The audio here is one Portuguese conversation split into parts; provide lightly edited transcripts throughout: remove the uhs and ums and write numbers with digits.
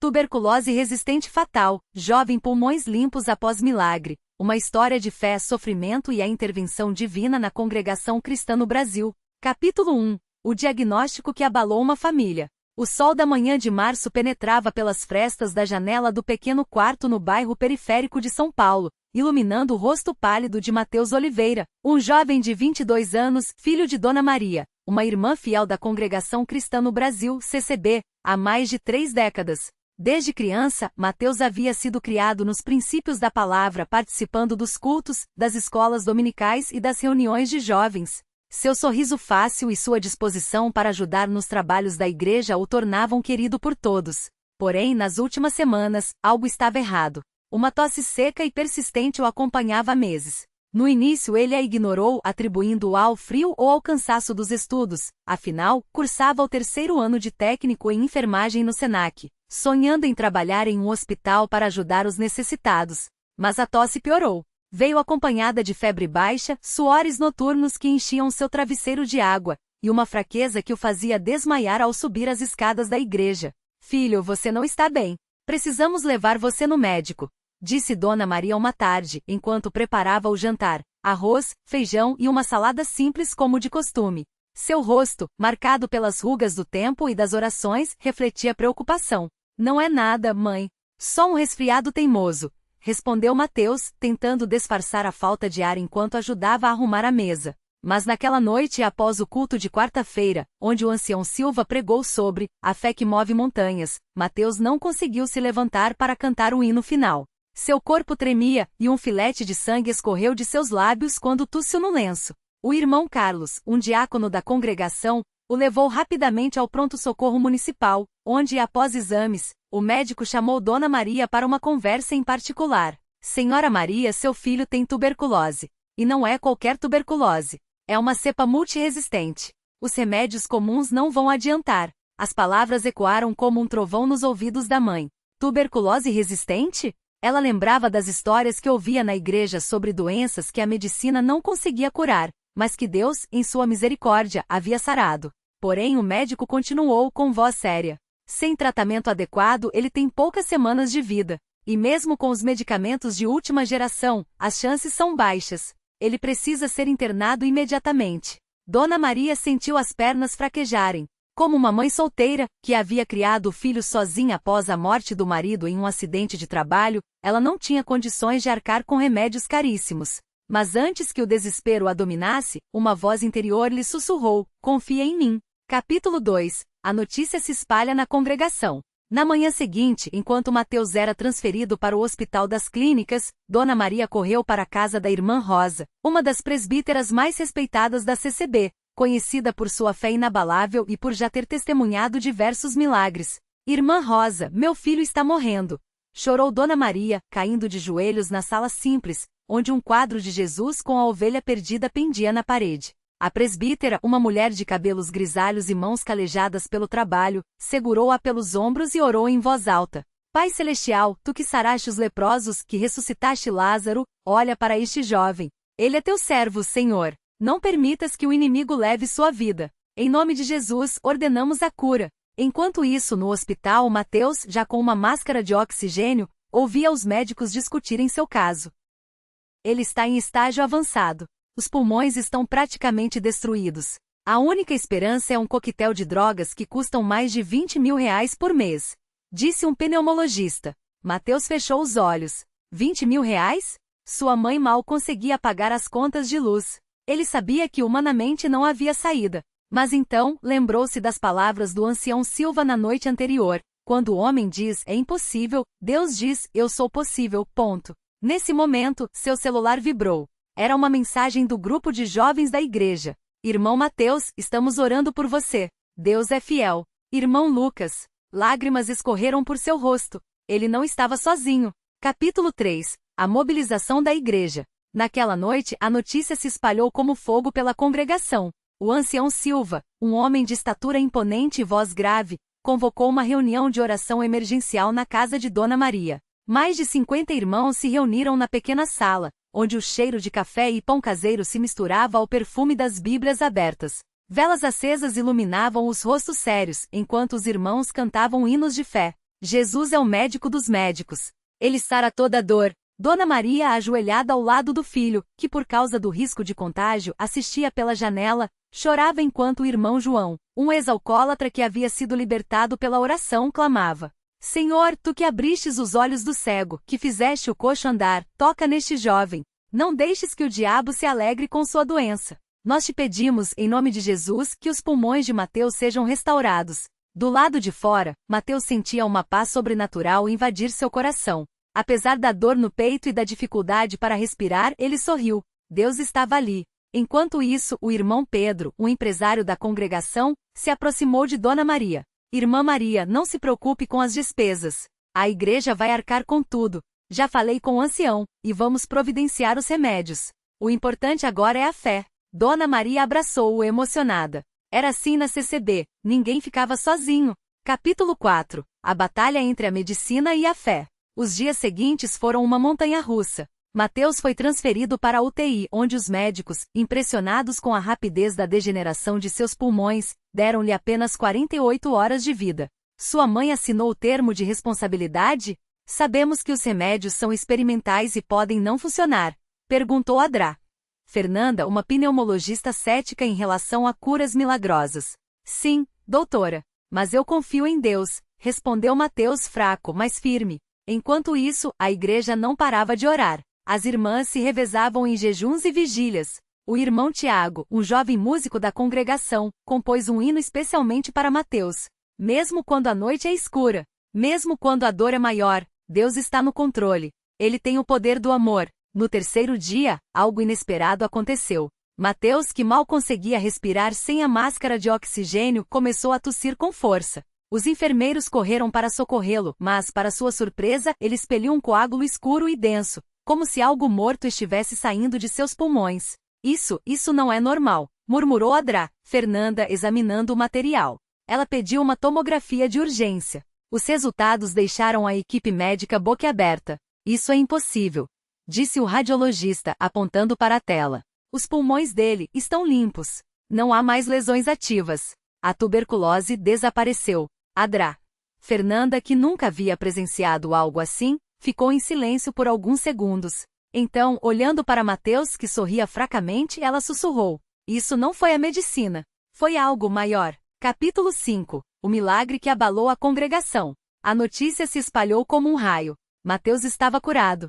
Tuberculose resistente fatal, jovem pulmões limpos após milagre. Uma história de fé, sofrimento e a intervenção divina na congregação cristã no Brasil. Capítulo 1. O diagnóstico que abalou uma família. O sol da manhã de março penetrava pelas frestas da janela do pequeno quarto no bairro periférico de São Paulo, iluminando o rosto pálido de Mateus Oliveira, um jovem de 22 anos, filho de Dona Maria, uma irmã fiel da congregação cristã no Brasil, CCB, há mais de 3 décadas. Desde criança, Mateus havia sido criado nos princípios da palavra, participando dos cultos, das escolas dominicais e das reuniões de jovens. Seu sorriso fácil e sua disposição para ajudar nos trabalhos da igreja o tornavam querido por todos. Porém, nas últimas semanas, algo estava errado. Uma tosse seca e persistente o acompanhava há meses. No início ele a ignorou, atribuindo-o ao frio ou ao cansaço dos estudos, afinal, cursava o 3º ano de técnico em enfermagem no Senac, sonhando em trabalhar em um hospital para ajudar os necessitados. Mas a tosse piorou. Veio acompanhada de febre baixa, suores noturnos que enchiam seu travesseiro de água, e uma fraqueza que o fazia desmaiar ao subir as escadas da igreja. "Filho, você não está bem. Precisamos levar você no médico", disse Dona Maria uma tarde, enquanto preparava o jantar. Arroz, feijão e uma salada simples como de costume. Seu rosto, marcado pelas rugas do tempo e das orações, refletia preocupação. "Não é nada, mãe. Só um resfriado teimoso", respondeu Mateus, tentando disfarçar a falta de ar enquanto ajudava a arrumar a mesa. Mas naquela noite após o culto de quarta-feira, onde o ancião Silva pregou sobre a fé que move montanhas, Mateus não conseguiu se levantar para cantar o hino final. Seu corpo tremia, e um filete de sangue escorreu de seus lábios quando tossiu no lenço. O irmão Carlos, um diácono da congregação, o levou rapidamente ao pronto-socorro municipal, onde, após exames, o médico chamou Dona Maria para uma conversa em particular. "Senhora Maria, seu filho tem tuberculose. E não é qualquer tuberculose. É uma cepa multiresistente. Os remédios comuns não vão adiantar." As palavras ecoaram como um trovão nos ouvidos da mãe. Tuberculose resistente? Ela lembrava das histórias que ouvia na igreja sobre doenças que a medicina não conseguia curar, mas que Deus, em sua misericórdia, havia sarado. Porém, o médico continuou com voz séria. "Sem tratamento adequado, ele tem poucas semanas de vida. E mesmo com os medicamentos de última geração, as chances são baixas. Ele precisa ser internado imediatamente." Dona Maria sentiu as pernas fraquejarem. Como uma mãe solteira, que havia criado o filho sozinha após a morte do marido em um acidente de trabalho, ela não tinha condições de arcar com remédios caríssimos. Mas antes que o desespero a dominasse, uma voz interior lhe sussurrou: "Confia em mim." Capítulo 2. A notícia se espalha na congregação. Na manhã seguinte, enquanto Mateus era transferido para o Hospital das Clínicas, Dona Maria correu para a casa da irmã Rosa, uma das presbíteras mais respeitadas da CCB, conhecida por sua fé inabalável e por já ter testemunhado diversos milagres. "Irmã Rosa, meu filho está morrendo", chorou Dona Maria, caindo de joelhos na sala simples, onde um quadro de Jesus com a ovelha perdida pendia na parede. A presbítera, uma mulher de cabelos grisalhos e mãos calejadas pelo trabalho, segurou-a pelos ombros e orou em voz alta: "Pai Celestial, tu que saraste os leprosos, que ressuscitaste Lázaro, olha para este jovem. Ele é teu servo, Senhor. Não permitas que o inimigo leve sua vida. Em nome de Jesus, ordenamos a cura." Enquanto isso, no hospital, Mateus, já com uma máscara de oxigênio, ouvia os médicos discutirem seu caso. "Ele está em estágio avançado. Os pulmões estão praticamente destruídos. A única esperança é um coquetel de drogas que custam mais de R$20 mil por mês", disse um pneumologista. Mateus fechou os olhos. R$20 mil? Sua mãe mal conseguia pagar as contas de luz. Ele sabia que humanamente não havia saída. Mas então, lembrou-se das palavras do ancião Silva na noite anterior. Quando o homem diz, é impossível, Deus diz, eu sou possível, ponto. Nesse momento, seu celular vibrou. Era uma mensagem do grupo de jovens da igreja. "Irmão Mateus, estamos orando por você. Deus é fiel." "Irmão Lucas." Lágrimas escorreram por seu rosto. Ele não estava sozinho. Capítulo 3. A mobilização da igreja. Naquela noite, a notícia se espalhou como fogo pela congregação. O ancião Silva, um homem de estatura imponente e voz grave, convocou uma reunião de oração emergencial na casa de Dona Maria. Mais de 50 irmãos se reuniram na pequena sala, onde o cheiro de café e pão caseiro se misturava ao perfume das Bíblias abertas. Velas acesas iluminavam os rostos sérios, enquanto os irmãos cantavam hinos de fé. Jesus é o médico dos médicos. Ele sara toda dor. Dona Maria, ajoelhada ao lado do filho, que por causa do risco de contágio assistia pela janela, chorava enquanto o irmão João, um ex-alcoólatra que havia sido libertado pela oração, clamava: Senhor, tu que abristes os olhos do cego, que fizeste o coxo andar, toca neste jovem. Não deixes que o diabo se alegre com sua doença. Nós te pedimos, em nome de Jesus, que os pulmões de Mateus sejam restaurados. Do lado de fora, Mateus sentia uma paz sobrenatural invadir seu coração. Apesar da dor no peito e da dificuldade para respirar, ele sorriu. Deus estava ali. Enquanto isso, o irmão Pedro, um empresário da congregação, se aproximou de Dona Maria. Irmã Maria, não se preocupe com as despesas. A igreja vai arcar com tudo. Já falei com o ancião, e vamos providenciar os remédios. O importante agora é a fé. Dona Maria abraçou-o emocionada. Era assim na CCB, ninguém ficava sozinho. Capítulo 4. A batalha entre a medicina e a fé. Os dias seguintes foram uma montanha-russa. Mateus foi transferido para a UTI, onde os médicos, impressionados com a rapidez da degeneração de seus pulmões, deram-lhe apenas 48 horas de vida. Sua mãe assinou o termo de responsabilidade? Sabemos que os remédios são experimentais e podem não funcionar, perguntou Adrá. Fernanda, uma pneumologista cética em relação a curas milagrosas. Sim, doutora. Mas eu confio em Deus, respondeu Mateus fraco, mas firme. Enquanto isso, a igreja não parava de orar. As irmãs se revezavam em jejuns e vigílias. O irmão Tiago, um jovem músico da congregação, compôs um hino especialmente para Mateus. Mesmo quando a noite é escura, mesmo quando a dor é maior, Deus está no controle. Ele tem o poder do amor. No terceiro dia, algo inesperado aconteceu. Mateus, que mal conseguia respirar sem a máscara de oxigênio, começou a tossir com força. Os enfermeiros correram para socorrê-lo, mas, para sua surpresa, ele expeliu um coágulo escuro e denso, como se algo morto estivesse saindo de seus pulmões. Isso não é normal, murmurou Adrá, Fernanda examinando o material. Ela pediu uma tomografia de urgência. Os resultados deixaram a equipe médica boquiaberta. Isso é impossível, disse o radiologista, apontando para a tela. Os pulmões dele estão limpos. Não há mais lesões ativas. A tuberculose desapareceu. Adrá. Fernanda, que nunca havia presenciado algo assim, ficou em silêncio por alguns segundos. Então, olhando para Mateus, que sorria fracamente, ela sussurrou: Isso não foi a medicina. Foi algo maior. Capítulo 5. O milagre que abalou a congregação. A notícia se espalhou como um raio. Mateus estava curado.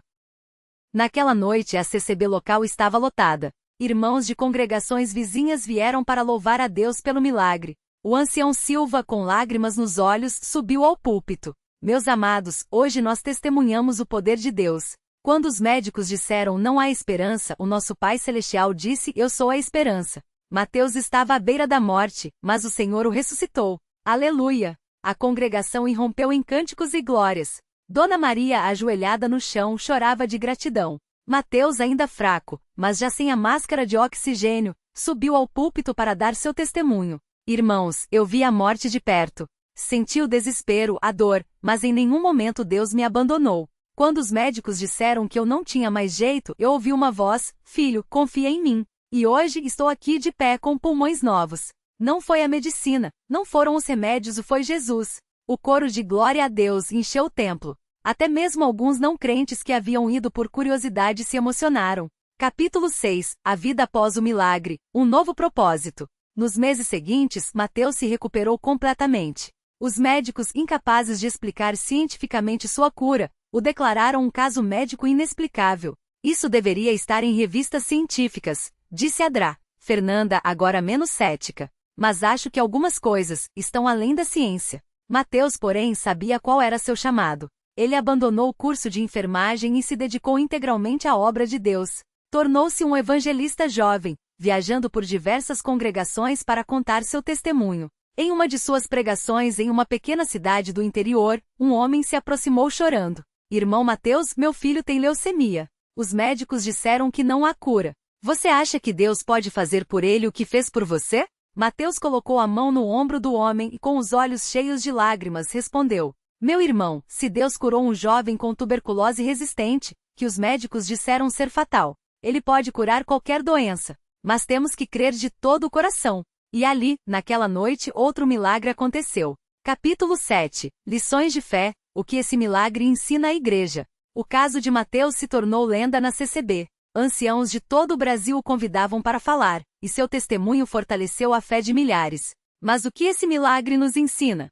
Naquela noite a CCB local estava lotada. Irmãos de congregações vizinhas vieram para louvar a Deus pelo milagre. O ancião Silva, com lágrimas nos olhos, subiu ao púlpito. Meus amados, hoje nós testemunhamos o poder de Deus. Quando os médicos disseram não há esperança, o nosso Pai Celestial disse eu sou a esperança. Mateus estava à beira da morte, mas o Senhor o ressuscitou. Aleluia! A congregação irrompeu em cânticos e glórias. Dona Maria, ajoelhada no chão, chorava de gratidão. Mateus, ainda fraco, mas já sem a máscara de oxigênio, subiu ao púlpito para dar seu testemunho. Irmãos, eu vi a morte de perto. Senti o desespero, a dor, mas em nenhum momento Deus me abandonou. Quando os médicos disseram que eu não tinha mais jeito, eu ouvi uma voz: Filho, confia em mim. E hoje estou aqui de pé com pulmões novos. Não foi a medicina, não foram os remédios, foi Jesus. O coro de glória a Deus encheu o templo. Até mesmo alguns não crentes que haviam ido por curiosidade se emocionaram. Capítulo 6. A vida após o milagre. Um novo propósito. Nos meses seguintes, Mateus se recuperou completamente. Os médicos, incapazes de explicar cientificamente sua cura, o declararam um caso médico inexplicável. Isso deveria estar em revistas científicas, disse Adrá. Fernanda, agora menos cética. Mas acho que algumas coisas estão além da ciência. Mateus, porém, sabia qual era seu chamado. Ele abandonou o curso de enfermagem e se dedicou integralmente à obra de Deus. Tornou-se um evangelista jovem, viajando por diversas congregações para contar seu testemunho. Em uma de suas pregações em uma pequena cidade do interior, um homem se aproximou chorando. Irmão Mateus, meu filho tem leucemia. Os médicos disseram que não há cura. Você acha que Deus pode fazer por ele o que fez por você? Mateus colocou a mão no ombro do homem e com os olhos cheios de lágrimas respondeu: Meu irmão, se Deus curou um jovem com tuberculose resistente, que os médicos disseram ser fatal, Ele pode curar qualquer doença. Mas temos que crer de todo o coração. E ali, naquela noite, outro milagre aconteceu. Capítulo 7. Lições de fé. O que esse milagre ensina à igreja? O caso de Mateus se tornou lenda na CCB. Anciãos de todo o Brasil o convidavam para falar, e seu testemunho fortaleceu a fé de milhares. Mas o que esse milagre nos ensina?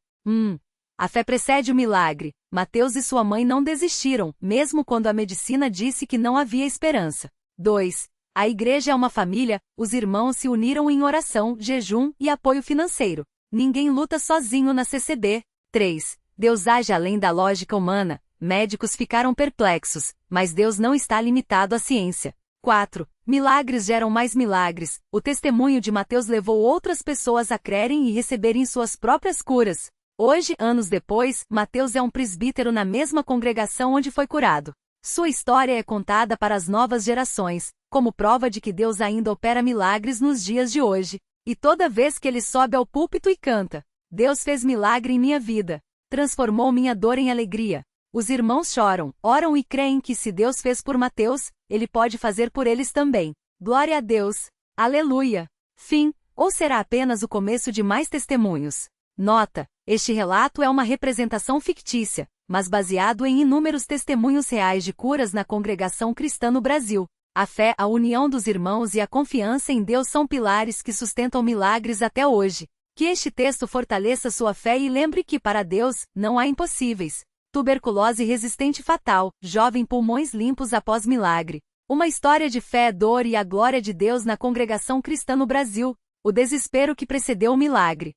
A fé precede o milagre. Mateus e sua mãe não desistiram, mesmo quando a medicina disse que não havia esperança. 2. A igreja é uma família, os irmãos se uniram em oração, jejum e apoio financeiro. Ninguém luta sozinho na CCB. 3. Deus age além da lógica humana. Médicos ficaram perplexos, mas Deus não está limitado à ciência. 4. Milagres geram mais milagres. O testemunho de Mateus levou outras pessoas a crerem e receberem suas próprias curas. Hoje, anos depois, Mateus é um presbítero na mesma congregação onde foi curado. Sua história é contada para as novas gerações, como prova de que Deus ainda opera milagres nos dias de hoje. E toda vez que ele sobe ao púlpito e canta, Deus fez milagre em minha vida. Transformou minha dor em alegria. Os irmãos choram, oram e creem que se Deus fez por Mateus, Ele pode fazer por eles também. Glória a Deus! Aleluia! Fim, ou será apenas o começo de mais testemunhos? Nota: este relato é uma representação fictícia, mas baseado em inúmeros testemunhos reais de curas na congregação cristã no Brasil. A fé, a união dos irmãos e a confiança em Deus são pilares que sustentam milagres até hoje. Que este texto fortaleça sua fé e lembre que para Deus, não há impossíveis. Tuberculose resistente fatal, jovem pulmões limpos após milagre. Uma história de fé, dor e a glória de Deus na congregação cristã no Brasil. O desespero que precedeu o milagre.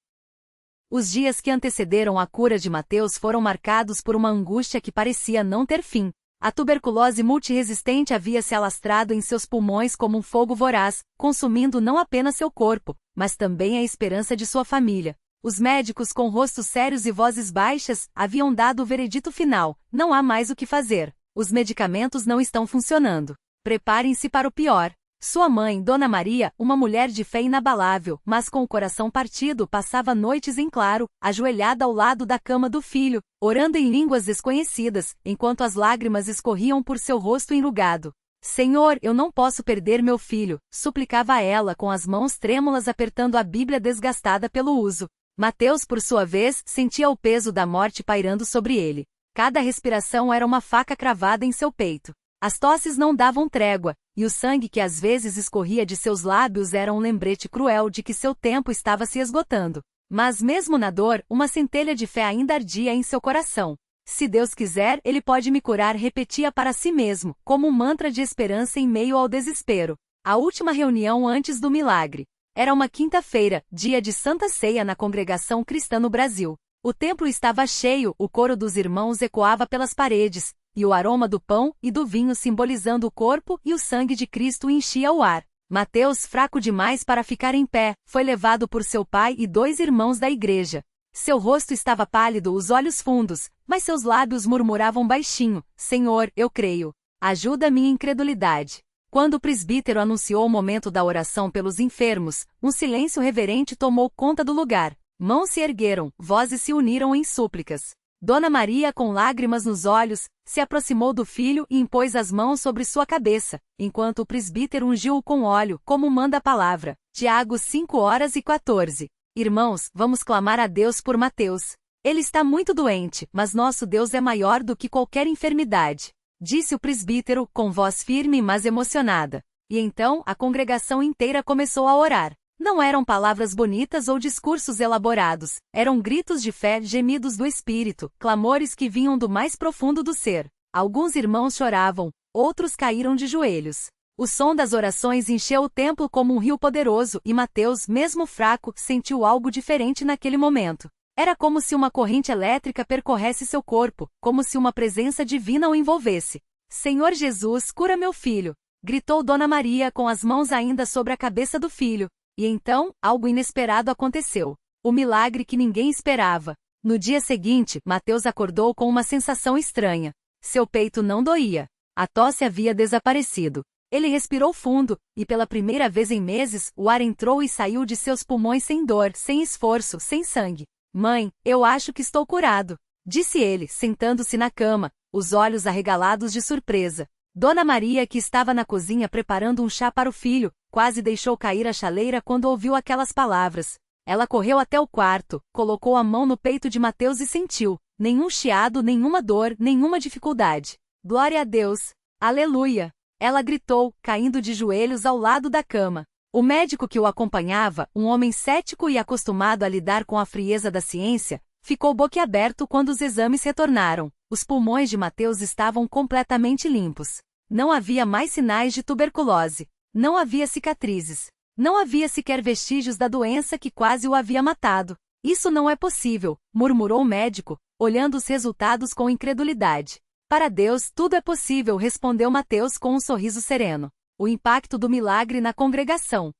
Os dias que antecederam a cura de Mateus foram marcados por uma angústia que parecia não ter fim. A tuberculose multiresistente havia se alastrado em seus pulmões como um fogo voraz, consumindo não apenas seu corpo, mas também a esperança de sua família. Os médicos com rostos sérios e vozes baixas haviam dado o veredito final: não há mais o que fazer. Os medicamentos não estão funcionando. Preparem-se para o pior. Sua mãe, Dona Maria, uma mulher de fé inabalável, mas com o coração partido, passava noites em claro, ajoelhada ao lado da cama do filho, orando em línguas desconhecidas, enquanto as lágrimas escorriam por seu rosto enrugado. Senhor, eu não posso perder meu filho, suplicava ela com as mãos trêmulas apertando a Bíblia desgastada pelo uso. Mateus, por sua vez, sentia o peso da morte pairando sobre ele. Cada respiração era uma faca cravada em seu peito. As tosses não davam trégua, e o sangue que às vezes escorria de seus lábios era um lembrete cruel de que seu tempo estava se esgotando. Mas mesmo na dor, uma centelha de fé ainda ardia em seu coração. Se Deus quiser, Ele pode me curar, repetia para si mesmo, como um mantra de esperança em meio ao desespero. A última reunião antes do milagre. Era uma quinta-feira, dia de Santa Ceia na congregação cristã no Brasil. O templo estava cheio, o coro dos irmãos ecoava pelas paredes, e o aroma do pão e do vinho simbolizando o corpo e o sangue de Cristo enchia o ar. Mateus, fraco demais para ficar em pé, foi levado por seu pai e 2 irmãos da igreja. Seu rosto estava pálido, os olhos fundos, mas seus lábios murmuravam baixinho: Senhor, eu creio. Ajuda minha incredulidade. Quando o presbítero anunciou o momento da oração pelos enfermos, um silêncio reverente tomou conta do lugar. Mãos se ergueram, vozes se uniram em súplicas. Dona Maria, com lágrimas nos olhos, se aproximou do filho e impôs as mãos sobre sua cabeça, enquanto o presbítero ungiu-o com óleo, como manda a palavra. Tiago 5:14. Irmãos, vamos clamar a Deus por Mateus. Ele está muito doente, mas nosso Deus é maior do que qualquer enfermidade, disse o presbítero, com voz firme mas emocionada. E então, a congregação inteira começou a orar. Não eram palavras bonitas ou discursos elaborados, eram gritos de fé, gemidos do espírito, clamores que vinham do mais profundo do ser. Alguns irmãos choravam, outros caíram de joelhos. O som das orações encheu o templo como um rio poderoso e Mateus, mesmo fraco, sentiu algo diferente naquele momento. Era como se uma corrente elétrica percorresse seu corpo, como se uma presença divina o envolvesse. Senhor Jesus, cura meu filho! Gritou Dona Maria com as mãos ainda sobre a cabeça do filho. E então, algo inesperado aconteceu. O milagre que ninguém esperava. No dia seguinte, Mateus acordou com uma sensação estranha. Seu peito não doía. A tosse havia desaparecido. Ele respirou fundo, e pela primeira vez em meses, o ar entrou e saiu de seus pulmões sem dor, sem esforço, sem sangue. Mãe, eu acho que estou curado, disse ele, sentando-se na cama, os olhos arregalados de surpresa. Dona Maria, que estava na cozinha preparando um chá para o filho, quase deixou cair a chaleira quando ouviu aquelas palavras. Ela correu até o quarto, colocou a mão no peito de Mateus e sentiu: nenhum chiado, nenhuma dor, nenhuma dificuldade. Glória a Deus! Aleluia! Ela gritou, caindo de joelhos ao lado da cama. O médico que o acompanhava, um homem cético e acostumado a lidar com a frieza da ciência, ficou boquiaberto quando os exames retornaram. Os pulmões de Mateus estavam completamente limpos. Não havia mais sinais de tuberculose. Não havia cicatrizes. Não havia sequer vestígios da doença que quase o havia matado. Isso não é possível, murmurou o médico, olhando os resultados com incredulidade. Para Deus tudo é possível, respondeu Mateus com um sorriso sereno. O impacto do milagre na congregação.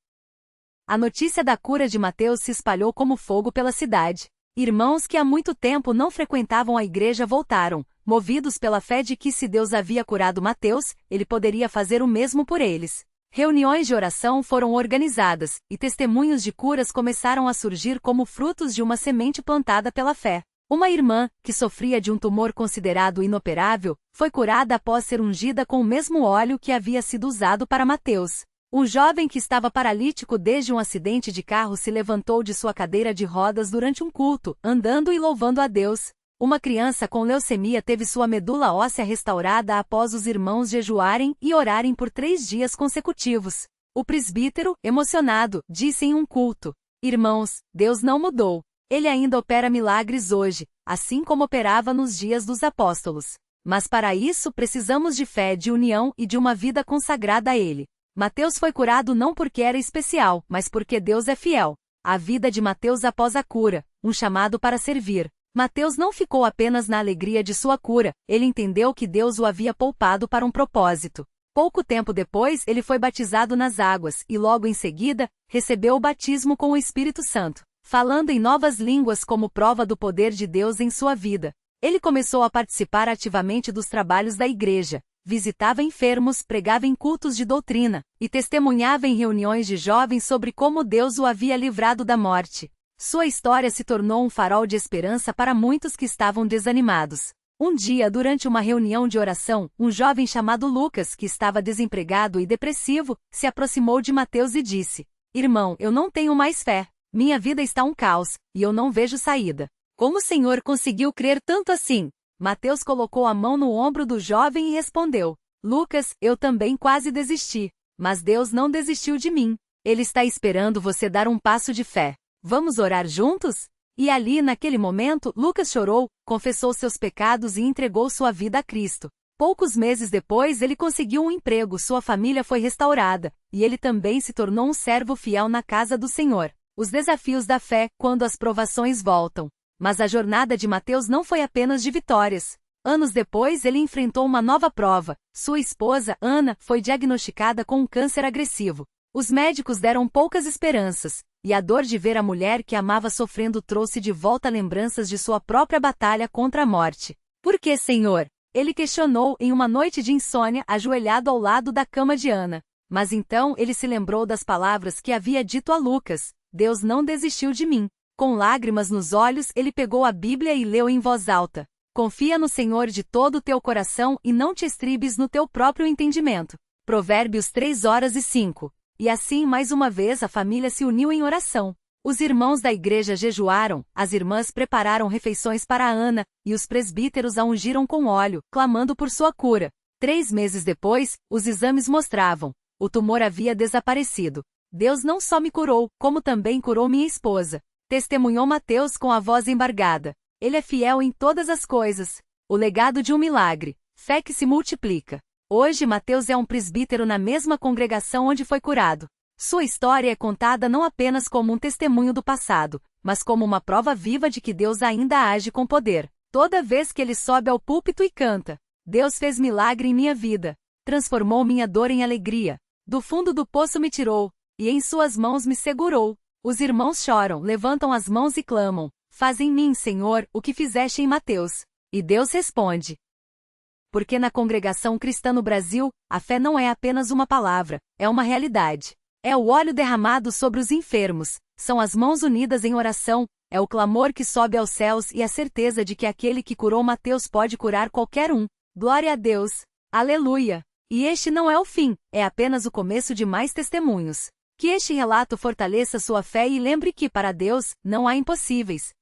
A notícia da cura de Mateus se espalhou como fogo pela cidade. Irmãos que há muito tempo não frequentavam a igreja voltaram, movidos pela fé de que se Deus havia curado Mateus, ele poderia fazer o mesmo por eles. Reuniões de oração foram organizadas, e testemunhos de curas começaram a surgir como frutos de uma semente plantada pela fé. Uma irmã, que sofria de um tumor considerado inoperável, foi curada após ser ungida com o mesmo óleo que havia sido usado para Mateus. Um jovem que estava paralítico desde um acidente de carro se levantou de sua cadeira de rodas durante um culto, andando e louvando a Deus. Uma criança com leucemia teve sua medula óssea restaurada após os irmãos jejuarem e orarem por 3 dias consecutivos. O presbítero, emocionado, disse em um culto: Irmãos, Deus não mudou. Ele ainda opera milagres hoje, assim como operava nos dias dos apóstolos. Mas para isso precisamos de fé, de união e de uma vida consagrada a Ele. Mateus foi curado não porque era especial, mas porque Deus é fiel. A vida de Mateus após a cura, um chamado para servir. Mateus não ficou apenas na alegria de sua cura, ele entendeu que Deus o havia poupado para um propósito. Pouco tempo depois ele foi batizado nas águas e logo em seguida, recebeu o batismo com o Espírito Santo, falando em novas línguas como prova do poder de Deus em sua vida. Ele começou a participar ativamente dos trabalhos da igreja, visitava enfermos, pregava em cultos de doutrina, e testemunhava em reuniões de jovens sobre como Deus o havia livrado da morte. Sua história se tornou um farol de esperança para muitos que estavam desanimados. Um dia, durante uma reunião de oração, um jovem chamado Lucas, que estava desempregado e depressivo, se aproximou de Mateus e disse: Irmão, eu não tenho mais fé. Minha vida está um caos, e eu não vejo saída. Como o Senhor conseguiu crer tanto assim? Mateus colocou a mão no ombro do jovem e respondeu: Lucas, eu também quase desisti. Mas Deus não desistiu de mim. Ele está esperando você dar um passo de fé. Vamos orar juntos? E ali, naquele momento, Lucas chorou, confessou seus pecados e entregou sua vida a Cristo. Poucos meses depois ele conseguiu um emprego, sua família foi restaurada, e ele também se tornou um servo fiel na casa do Senhor. Os desafios da fé, quando as provações voltam. Mas a jornada de Mateus não foi apenas de vitórias. Anos depois ele enfrentou uma nova prova. Sua esposa, Ana, foi diagnosticada com um câncer agressivo. Os médicos deram poucas esperanças, e a dor de ver a mulher que amava sofrendo trouxe de volta lembranças de sua própria batalha contra a morte. Por que, Senhor? Ele questionou em uma noite de insônia, ajoelhado ao lado da cama de Ana. Mas então ele se lembrou das palavras que havia dito a Lucas: Deus não desistiu de mim. Com lágrimas nos olhos, ele pegou a Bíblia e leu em voz alta: Confia no Senhor de todo o teu coração e não te estribes no teu próprio entendimento. Provérbios 3:05. E assim, mais uma vez, a família se uniu em oração. Os irmãos da igreja jejuaram, as irmãs prepararam refeições para Ana, e os presbíteros a ungiram com óleo, clamando por sua cura. 3 meses depois, os exames mostravam: o tumor havia desaparecido. Deus não só me curou, como também curou minha esposa. Testemunhou Mateus com a voz embargada. Ele é fiel em todas as coisas. O legado de um milagre. Fé que se multiplica. Hoje Mateus é um presbítero na mesma congregação onde foi curado. Sua história é contada não apenas como um testemunho do passado, mas como uma prova viva de que Deus ainda age com poder. Toda vez que ele sobe ao púlpito e canta: Deus fez milagre em minha vida. Transformou minha dor em alegria. Do fundo do poço me tirou, e em suas mãos me segurou. Os irmãos choram, levantam as mãos e clamam: Faz em mim, Senhor, o que fizeste em Mateus. E Deus responde. Porque na congregação cristã no Brasil, a fé não é apenas uma palavra, é uma realidade. É o óleo derramado sobre os enfermos, são as mãos unidas em oração, é o clamor que sobe aos céus e a certeza de que aquele que curou Mateus pode curar qualquer um. Glória a Deus! Aleluia! E este não é o fim, é apenas o começo de mais testemunhos. Que este relato fortaleça sua fé e lembre que para Deus, não há impossíveis.